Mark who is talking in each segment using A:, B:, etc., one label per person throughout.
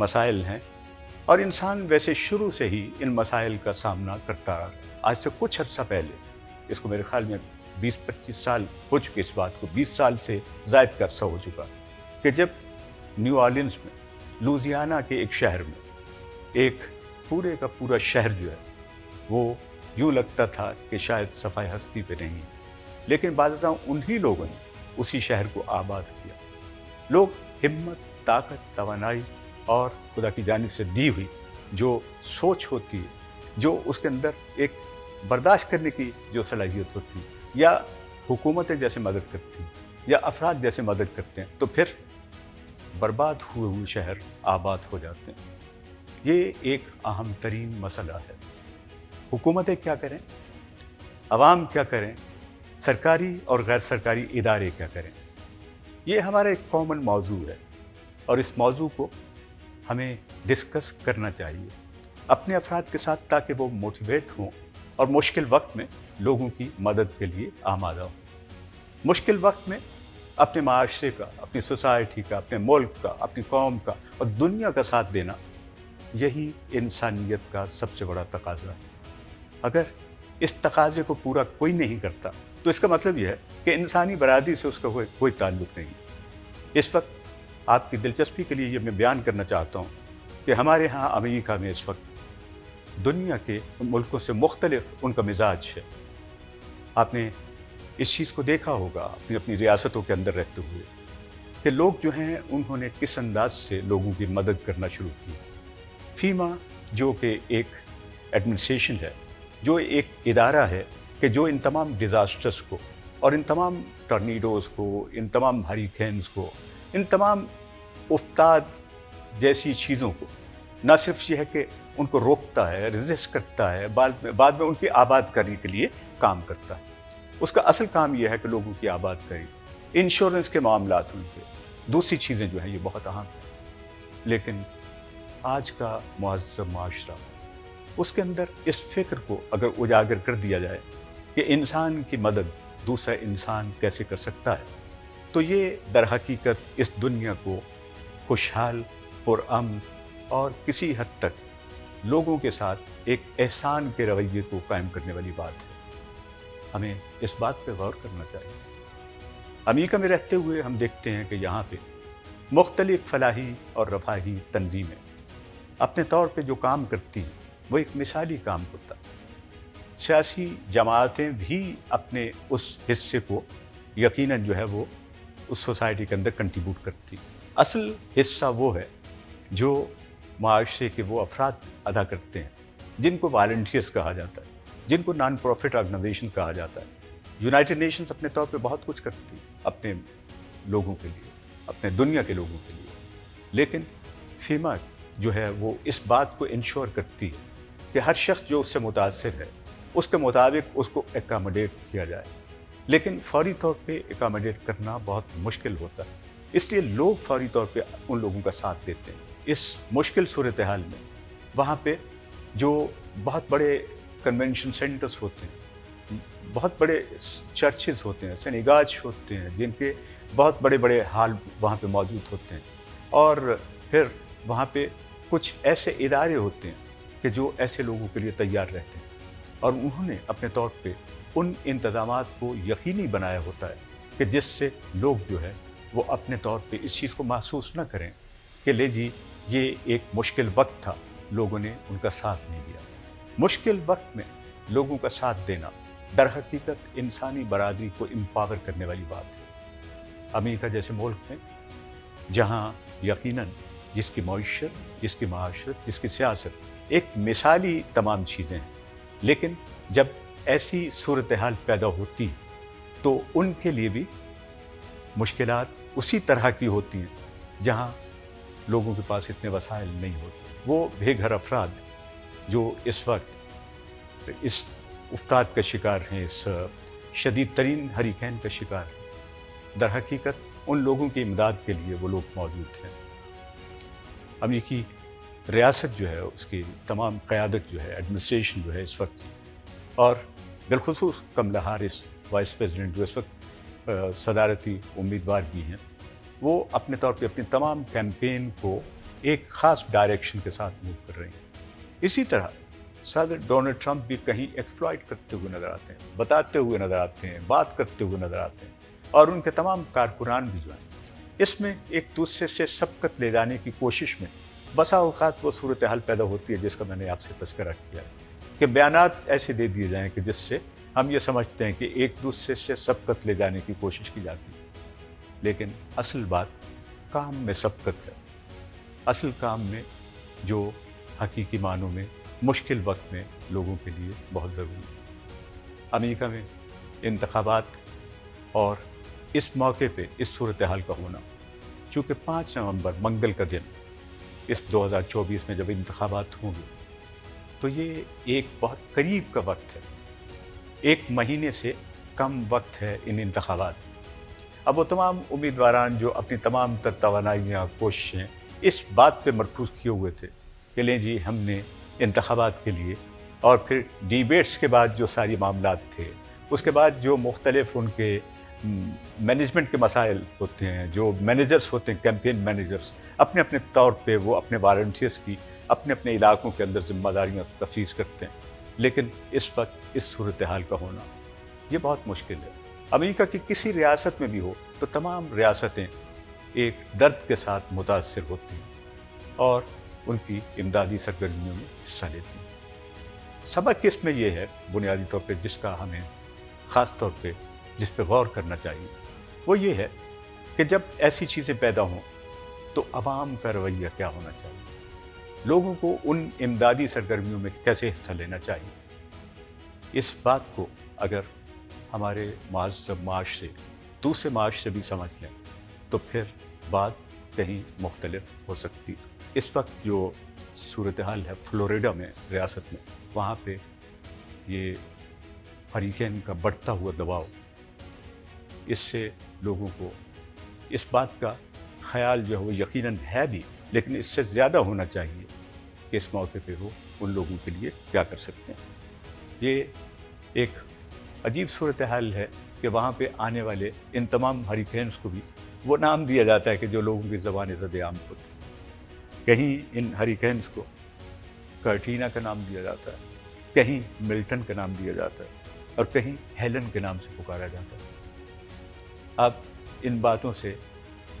A: مسائل ہیں اور انسان ویسے شروع سے ہی ان مسائل کا سامنا کرتا رہا۔ آج سے کچھ عرصہ پہلے، اس کو میرے خیال میں 20-25 سال ہو چکے اس بات کو، 20 سال سے زائد کا عرصہ ہو چکا، کہ جب نیو آرلینز میں، لوزیانا کے ایک شہر میں، ایک پورے کا پورا شہر جو ہے وہ یوں لگتا تھا کہ شاید صفائے ہستی پہ نہیں ہے، لیکن بعض ازاں انہی لوگوں نے اسی شہر کو آباد کیا۔ لوگ ہمت، طاقت، توانائی اور خدا کی جانب سے دی ہوئی جو سوچ ہوتی ہے، جو اس کے اندر ایک برداشت کرنے کی جو صلاحیت ہوتی ہے، یا حکومتیں جیسے مدد کرتی ہیں یا افراد جیسے مدد کرتے ہیں، تو پھر برباد ہوئے شہر آباد ہو جاتے ہیں۔ یہ ایک اہم ترین مسئلہ ہے۔ حکومتیں کیا کریں، عوام کیا کریں، سرکاری اور غیر سرکاری ادارے کیا کریں، یہ ہمارا ایک کامن موضوع ہے، اور اس موضوع کو ہمیں ڈسکس کرنا چاہیے اپنے افراد کے ساتھ، تاکہ وہ موٹیویٹ ہوں اور مشکل وقت میں لوگوں کی مدد کے لیے آمادہ ہوں۔ مشکل وقت میں اپنے معاشرے کا، اپنی سوسائٹی کا، اپنے ملک کا، اپنی قوم کا اور دنیا کا ساتھ دینا، یہی انسانیت کا سب سے بڑا تقاضا ہے۔ اگر اس تقاضے کو پورا کوئی نہیں کرتا تو اس کا مطلب یہ ہے کہ انسانی برادری سے اس کا کوئی تعلق نہیں۔ اس وقت آپ کی دلچسپی کے لیے یہ میں بیان کرنا چاہتا ہوں کہ ہمارے ہاں امریکہ میں اس وقت دنیا کے ملکوں سے مختلف ان کا مزاج ہے۔ آپ نے اس چیز کو دیکھا ہوگا اپنی ریاستوں کے اندر رہتے ہوئے کہ لوگ جو ہیں انہوں نے کس انداز سے لوگوں کی مدد کرنا شروع کی۔ فیما جو کہ ایک ایڈمنسٹریشن ہے، جو ایک ادارہ ہے کہ جو ان تمام ڈیزاسٹرز کو اور ان تمام ٹارنیڈوز کو، ان تمام ہریکینز کو، ان تمام افتاد جیسی چیزوں کو نہ صرف یہ ہے کہ ان کو روکتا ہے، ریزسٹ کرتا ہے، بعد میں ان کی آباد کرنے کے لیے کام کرتا ہے۔ اس کا اصل کام یہ ہے کہ لوگوں کی آباد کرے۔ انشورنس کے معاملات ان کے، دوسری چیزیں جو ہیں یہ بہت اہم ہیں، لیکن آج کا مہذب معاشرہ، اس کے اندر اس فکر کو اگر اجاگر کر دیا جائے کہ انسان کی مدد دوسرا انسان کیسے کر سکتا ہے، تو یہ در حقیقت اس دنیا کو خوشحال، پرامن اور کسی حد تک لوگوں کے ساتھ ایک احسان کے رویے کو قائم کرنے والی بات ہے۔ ہمیں اس بات پہ غور کرنا چاہیے۔ امریکہ میں رہتے ہوئے ہم دیکھتے ہیں کہ یہاں پہ مختلف فلاحی اور رفاہی تنظیمیں اپنے طور پہ جو کام کرتی ہیں وہ ایک مثالی کام ہوتا ہے۔ سیاسی جماعتیں بھی اپنے اس حصے کو یقیناً جو ہے وہ اس سوسائٹی کے اندر کنٹریبیوٹ کرتی۔ اصل حصہ وہ ہے جو معاشرے کے وہ افراد ادا کرتے ہیں جن کو والنٹیئرس کہا جاتا ہے، جن کو نان پروفٹ آرگنائزیشن کہا جاتا ہے۔ یونائٹڈ نیشنز اپنے طور پہ بہت کچھ کرتی ہے اپنے لوگوں کے لیے، اپنے دنیا کے لوگوں کے لیے، لیکن فیما جو ہے وہ اس بات کو انشور کرتی ہے کہ ہر شخص جو اس سے متاثر ہے اس کے مطابق اس کو اکاموڈیٹ کیا جائے، لیکن فوری طور پہ اکاموڈیٹ کرنا بہت مشکل ہوتا ہے، اس لیے لوگ فوری طور پہ ان لوگوں کا ساتھ دیتے ہیں۔ اس مشکل صورتحال میں وہاں پہ جو بہت بڑے کنونشن سینٹرز ہوتے ہیں، بہت بڑے چرچز ہوتے ہیں، سینیگاج ہوتے ہیں، جن کے بہت بڑے بڑے ہال وہاں پہ موجود ہوتے ہیں، اور پھر وہاں پہ کچھ ایسے ادارے ہوتے ہیں کہ جو ایسے لوگوں کے لیے تیار رہتے ہیں، اور انہوں نے اپنے طور پہ ان انتظامات کو یقینی بنایا ہوتا ہے کہ جس سے لوگ جو ہے وہ اپنے طور پہ اس چیز کو محسوس نہ کریں کہ لے جی یہ ایک مشکل وقت تھا، لوگوں نے ان کا ساتھ نہیں دیا۔ مشکل وقت میں لوگوں کا ساتھ دینا در حقیقت انسانی برادری کو امپاور کرنے والی بات ہے۔ امریکہ جیسے ملک میں جہاں یقیناً جس کی معیشت، جس کی معاشرت، جس کی سیاست ایک مثالی تمام چیزیں ہیں، لیکن جب ایسی صورتحال پیدا ہوتی تو ان کے لیے بھی مشکلات اسی طرح کی ہوتی ہیں جہاں لوگوں کے پاس اتنے وسائل نہیں ہوتے۔ وہ بے گھر افراد جو اس وقت اس افتاد کا شکار ہیں، اس شدید ترین ہریکین کا شکار ہیں، در حقیقت ان لوگوں کی امداد کے لیے وہ لوگ موجود ہیں۔ امریکی ریاست جو ہے، اس کی تمام قیادت جو ہے، ایڈمنسٹریشن جو ہے اس وقت، اور بالخصوص کملا ہیرس وائس پریزیڈنٹ جو اس وقت صدارتی امیدوار بھی ہیں، وہ اپنے طور پہ اپنی تمام کیمپین کو ایک خاص ڈائریکشن کے ساتھ موو کر رہی ہیں۔ اسی طرح صدر ڈونلڈ ٹرمپ بھی کہیں ایکسپلائٹ کرتے ہوئے نظر آتے ہیں، بتاتے ہوئے نظر آتے ہیں، بات کرتے ہوئے نظر آتے ہیں، اور ان کے تمام کارکنان بھی جو ہیں اس میں ایک دوسرے سے سبقت لے جانے کی کوشش میں بسا اوقات وہ صورتحال پیدا ہوتی ہے جس کا میں نے آپ سے تذکرہ کیا ہے کہ بیانات ایسے دے دیے جائیں کہ جس سے ہم یہ سمجھتے ہیں کہ ایک دوسرے سے سبقت لے جانے کی کوشش کی جاتی ہے، لیکن اصل بات کام میں سبقت ہے۔ اصل کام میں جو حقیقی معنوں میں مشکل وقت میں لوگوں کے لیے بہت ضروری ہے۔ امریکہ میں انتخابات اور اس موقع پہ اس صورتحال کا ہونا، چونکہ 5 نومبر منگل کا دن اس 2024 میں جب انتخابات ہوں گے تو یہ ایک بہت قریب کا وقت ہے، 1 مہینے سے کم وقت ہے ان انتخابات۔ اب وہ تمام امیدواران جو اپنی تمام تر توانائیاں، کوششیں اس بات پہ مرکوز کیے ہوئے تھے کہ لیں جی ہم نے انتخابات کے لیے، اور پھر ڈیبیٹس کے بعد جو ساری معاملات تھے، اس کے بعد جو مختلف ان کے مینجمنٹ کے مسائل ہوتے ہیں، جو مینیجرز ہوتے ہیں، کیمپین مینیجرز اپنے اپنے طور پہ وہ اپنے والنٹیئرس کی اپنے اپنے علاقوں کے اندر ذمہ داریاں تفویض کرتے ہیں، لیکن اس وقت اس صورتحال کا ہونا یہ بہت مشکل ہے۔ امریکہ کی کسی ریاست میں بھی ہو تو تمام ریاستیں ایک درد کے ساتھ متاثر ہوتی ہیں اور ان کی امدادی سرگرمیوں میں حصہ لیتی ہیں۔ سبق اس میں یہ ہے بنیادی طور پہ جس کا ہمیں خاص طور پہ جس پہ غور کرنا چاہیے، وہ یہ ہے کہ جب ایسی چیزیں پیدا ہوں تو عوام کا رویہ کیا ہونا چاہیے، لوگوں کو ان امدادی سرگرمیوں میں کیسے حصہ لینا چاہیے۔ اس بات کو اگر ہمارے مہذب معاشرے دوسرے معاشرے بھی سمجھ لیں تو پھر بات کہیں مختلف ہو سکتی۔ اس وقت جو صورتحال ہے فلوریڈا میں، ریاست میں، وہاں پہ یہ ہریکین کا بڑھتا ہوا دباؤ، اس سے لوگوں کو اس بات کا خیال جو ہے وہ یقیناً ہے بھی، لیکن اس سے زیادہ ہونا چاہیے کہ اس موقع پہ وہ ان لوگوں کے لیے کیا کر سکتے ہیں۔ یہ ایک عجیب صورتحال ہے کہ وہاں پہ آنے والے ان تمام ہریکینز کو بھی وہ نام دیا جاتا ہے کہ جو لوگوں کی زبان زد عام ہوتے ہیں۔ کہیں ان ہریکینز کو کٹرینا کا نام دیا جاتا ہے، کہیں ملٹن کا نام دیا جاتا ہے، اور کہیں ہیلن کے نام سے پکارا جاتا ہے۔ اب ان باتوں سے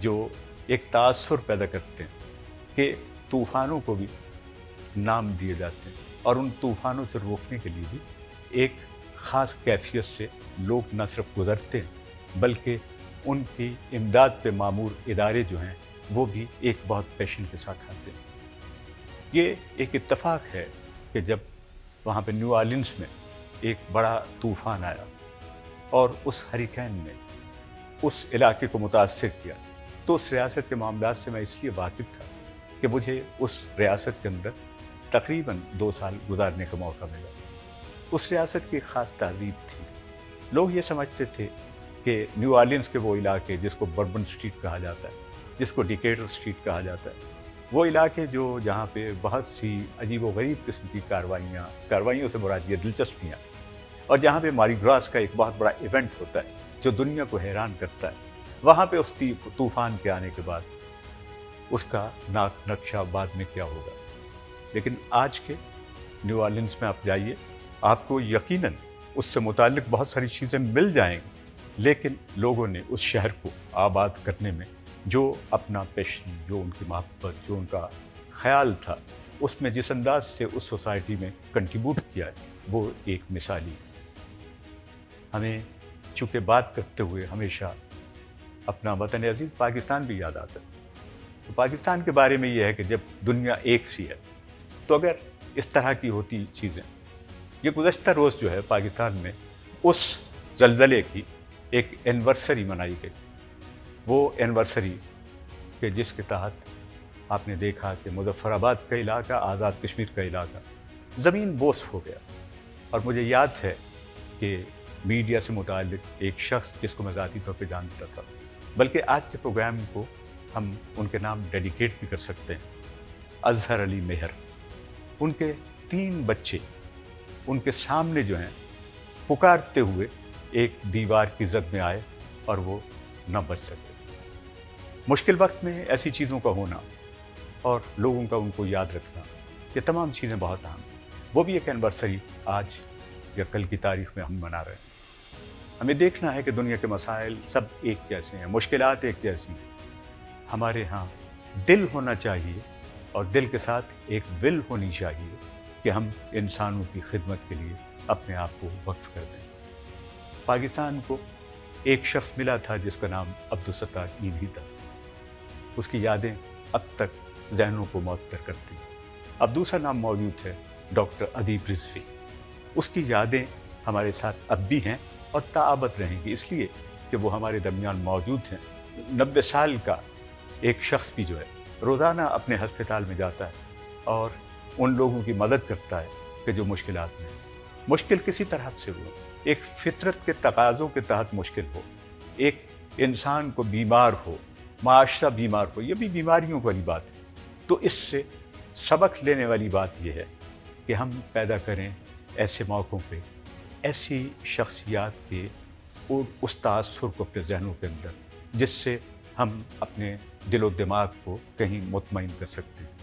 A: جو ایک تاثر پیدا کرتے ہیں کہ طوفانوں کو بھی نام دیے جاتے ہیں، اور ان طوفانوں سے روکنے کے لیے بھی ایک خاص کیفیت سے لوگ نہ صرف گزرتے ہیں بلکہ ان کی امداد پہ مامور ادارے جو ہیں وہ بھی ایک بہت پیشن کے ساتھ آتے ہیں۔ یہ ایک اتفاق ہے کہ جب وہاں پہ نیو آرلینز میں ایک بڑا طوفان آیا اور اس ہریکین نے اس علاقے کو متاثر کیا، تو اس ریاست کے معاملات سے میں اس لیے واقف تھا کہ مجھے اس ریاست کے اندر تقریباً 2 سال گزارنے کا موقع ملا۔ اس ریاست کی ایک خاص تہذیب تھی۔ لوگ یہ سمجھتے تھے کہ نیو آرلینز کے وہ علاقے جس کو بربن سٹریٹ کہا جاتا ہے، جس کو ڈیکیٹر سٹریٹ کہا جاتا ہے، وہ علاقے جو جہاں پہ بہت سی عجیب و غریب قسم کی کاروائیوں سے مراد یہ دلچسپیاں، اور جہاں پہ ماری گراس کا ایک بہت بڑا ایونٹ ہوتا ہے جو دنیا کو حیران کرتا ہے، وہاں پہ اس طوفان کے آنے کے بعد اس کا نقشہ بعد میں کیا ہوگا۔ لیکن آج کے نیو آرلینز میں آپ جائیے، آپ کو یقیناً اس سے متعلق بہت ساری چیزیں مل جائیں گی، لیکن لوگوں نے اس شہر کو آباد کرنے میں جو اپنا پیشن، جو ان کی محبت، جو ان کا خیال تھا، اس میں جس انداز سے اس سوسائٹی میں کنٹریبیوٹ کیا ہے وہ ایک مثالی ہے۔ ہمیں چونکہ بات کرتے ہوئے ہمیشہ اپنا وطن عزیز پاکستان بھی یاد آتا ہے، تو پاکستان کے بارے میں یہ ہے کہ جب دنیا ایک سی ہے تو اگر اس طرح کی ہوتی چیزیں، یہ گزشتہ روز جو ہے پاکستان میں اس زلزلے کی ایک اینیورسری منائی گئی، وہ اینیورسری کہ جس کے تحت آپ نے دیکھا کہ مظفر آباد کا علاقہ، آزاد کشمیر کا علاقہ زمین بوس ہو گیا۔ اور مجھے یاد ہے کہ میڈیا سے متعلق ایک شخص جس کو میں ذاتی طور پہ جانتا تھا، بلکہ آج کے پروگرام کو ہم ان کے نام ڈیڈیکیٹ بھی کر سکتے ہیں، اظہر علی مہر، ان کے 3 بچے ان کے سامنے جو ہیں پکارتے ہوئے ایک دیوار کی زد میں آئے اور وہ نہ بچ سکے۔ مشکل وقت میں ایسی چیزوں کا ہونا اور لوگوں کا ان کو یاد رکھنا، یہ تمام چیزیں بہت اہم ہیں۔ وہ بھی ایک اینیورسری آج یا کل کی تاریخ میں ہم منا رہے ہیں۔ ہمیں دیکھنا ہے کہ دنیا کے مسائل سب ایک جیسے ہیں، مشکلات ایک جیسی ہیں۔ ہمارے ہاں دل ہونا چاہیے اور دل کے ساتھ ایک ول ہونی چاہیے کہ ہم انسانوں کی خدمت کے لیے اپنے آپ کو وقف کر دیں۔ پاکستان کو ایک شخص ملا تھا جس کا نام عبدالستار ایدھی تھا، اس کی یادیں اب تک ذہنوں کو معطر کرتی ہیں۔ اب دوسرا نام موجود ہے ڈاکٹر ادیب رضوی، اس کی یادیں ہمارے ساتھ اب بھی ہیں اور تابت رہیں گی، اس لیے کہ وہ ہمارے درمیان موجود ہیں۔ 90 سال کا ایک شخص بھی جو ہے روزانہ اپنے ہسپتال میں جاتا ہے اور ان لوگوں کی مدد کرتا ہے کہ جو مشکلات میں ہیں۔ مشکل کسی طرح سے ہو، ایک فطرت کے تقاضوں کے تحت مشکل ہو، ایک انسان کو بیمار ہو، معاشرہ بیمار ہو، یہ بھی بیماریوں والی بات ہے۔ تو اس سے سبق لینے والی بات یہ ہے کہ ہم پیدا کریں ایسے موقعوں پہ ایسی شخصیات کے اور اس تاثر کو اپنے ذہنوں کے اندر، جس سے ہم اپنے دل و دماغ کو کہیں مطمئن کر سکتے ہیں۔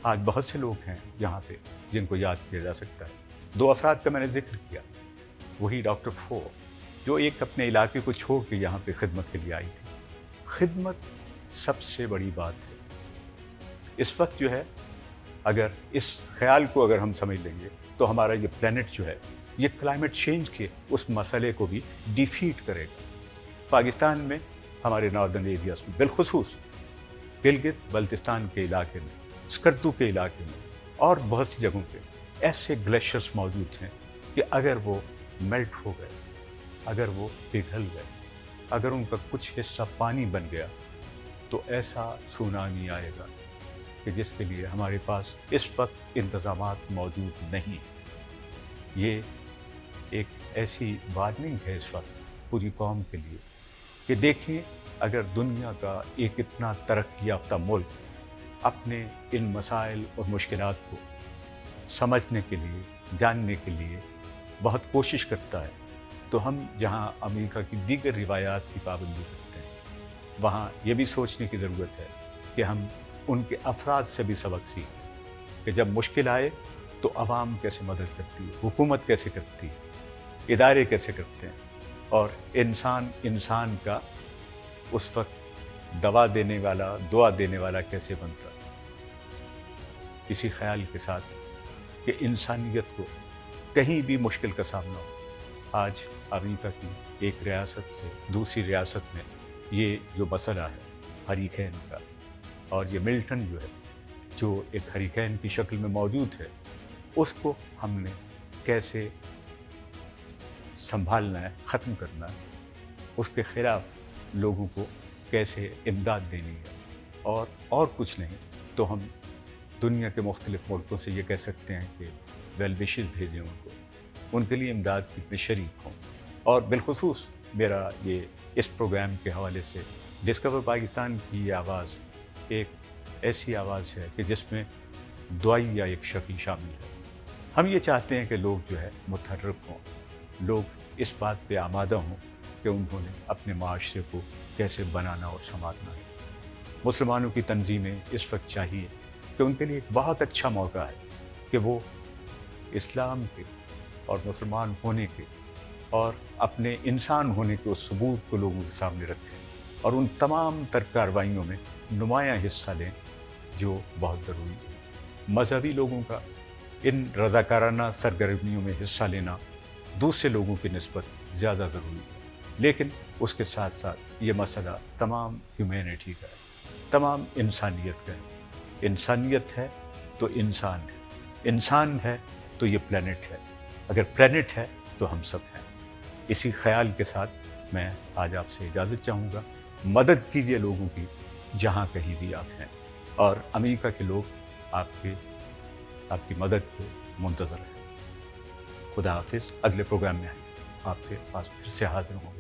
A: آج بہت سے لوگ ہیں یہاں پہ جن کو یاد کیا جا سکتا ہے۔ 2 افراد کا میں نے ذکر کیا، وہی ڈاکٹر فو جو ایک اپنے علاقے کو چھوڑ کے یہاں پہ خدمت کے لیے آئی تھی۔ خدمت سب سے بڑی بات ہے۔ اس وقت جو ہے اگر اس خیال کو اگر ہم سمجھ لیں گے تو ہمارا یہ پلانٹ جو ہے یہ کلائمیٹ چینج کے اس مسئلے کو بھی ڈیفیٹ کرے گا۔ پاکستان میں ہمارے ناردرن ایریاز میں بالخصوص گلگت بلتستان کے علاقے میں، اسکردو کے علاقے میں اور بہت سی جگہوں پہ ایسے گلیشیئرز موجود ہیں کہ اگر وہ میلٹ ہو گئے، اگر وہ پگھل گئے، اگر ان کا کچھ حصہ پانی بن گیا تو ایسا سونامی آئے گا کہ جس کے لیے ہمارے پاس اس وقت انتظامات موجود نہیں۔ یہ ایک ایسی وارننگ ہے اس وقت پوری قوم کے لیے کہ دیکھیں اگر دنیا کا ایک اتنا ترقی یافتہ ملک اپنے ان مسائل اور مشکلات کو سمجھنے کے لیے، جاننے کے لیے بہت کوشش کرتا ہے، تو ہم جہاں امریکہ کی دیگر روایات کی پابندی کرتے ہیں، وہاں یہ بھی سوچنے کی ضرورت ہے کہ ہم ان کے افراد سے بھی سبق سیکھیں کہ جب مشکل آئے تو عوام کیسے مدد کرتی ہے، حکومت کیسے کرتی ہے، ادارے کیسے کرتے ہیں، اور انسان کا اس وقت دوا دینے والا، دعا دینے والا کیسے بنتا ہے۔ اسی خیال کے ساتھ کہ انسانیت کو کہیں بھی مشکل کا سامنا ہو، آج امریکہ کی ایک ریاست سے دوسری ریاست میں یہ جو مسئلہ ہے ہریکین کا، اور یہ ملٹن جو ہے جو ایک ہریکین کی شکل میں موجود ہے، اس کو ہم نے کیسے سنبھالنا ہے، ختم کرنا ہے، اس کے خلاف لوگوں کو کیسے امداد دینی ہے، اور کچھ نہیں تو ہم دنیا کے مختلف ملکوں سے یہ کہہ سکتے ہیں کہ ویل وشز بھیجیں ان کو، ان کے لیے امداد کتنے شریک ہوں۔ اور بالخصوص میرا یہ اس پروگرام کے حوالے سے ڈسکور پاکستان کی یہ آواز ایک ایسی آواز ہے کہ جس میں دعائی یا ایک شفیع شامل ہے۔ ہم یہ چاہتے ہیں کہ لوگ جو ہے متحرک ہوں، لوگ اس بات پہ آمادہ ہوں کہ انہوں نے اپنے معاشرے کو کیسے بنانا اور سنوارنا ہے۔ مسلمانوں کی تنظیمیں اس وقت چاہیے کہ ان کے لیے ایک بہت اچھا موقع ہے کہ وہ اسلام کے اور مسلمان ہونے کے اور اپنے انسان ہونے کے اس ثبوت کو لوگوں کے سامنے رکھیں اور ان تمام تر کارروائیوں میں نمایاں حصہ لیں جو بہت ضروری ہے۔ مذہبی لوگوں کا ان رضاکارانہ سرگرمیوں میں حصہ لینا دوسرے لوگوں کی نسبت زیادہ ضروری ہے، لیکن اس کے ساتھ ساتھ یہ مسئلہ تمام ہیومینٹی کا ہے، تمام انسانیت کا ہے۔ انسانیت ہے تو انسان ہے، انسان ہے تو یہ پلانٹ ہے، اگر پلانٹ ہے تو ہم سب ہیں۔ اسی خیال کے ساتھ میں آج آپ سے اجازت چاہوں گا۔ مدد کیجیے لوگوں کی جہاں کہیں بھی آپ ہیں، اور امریکہ کے لوگ آپ کی مدد کو منتظر ہیں۔ خدا حافظ۔ اگلے پروگرام میں آپ کے پاس پھر سے حاضر ہوں گے۔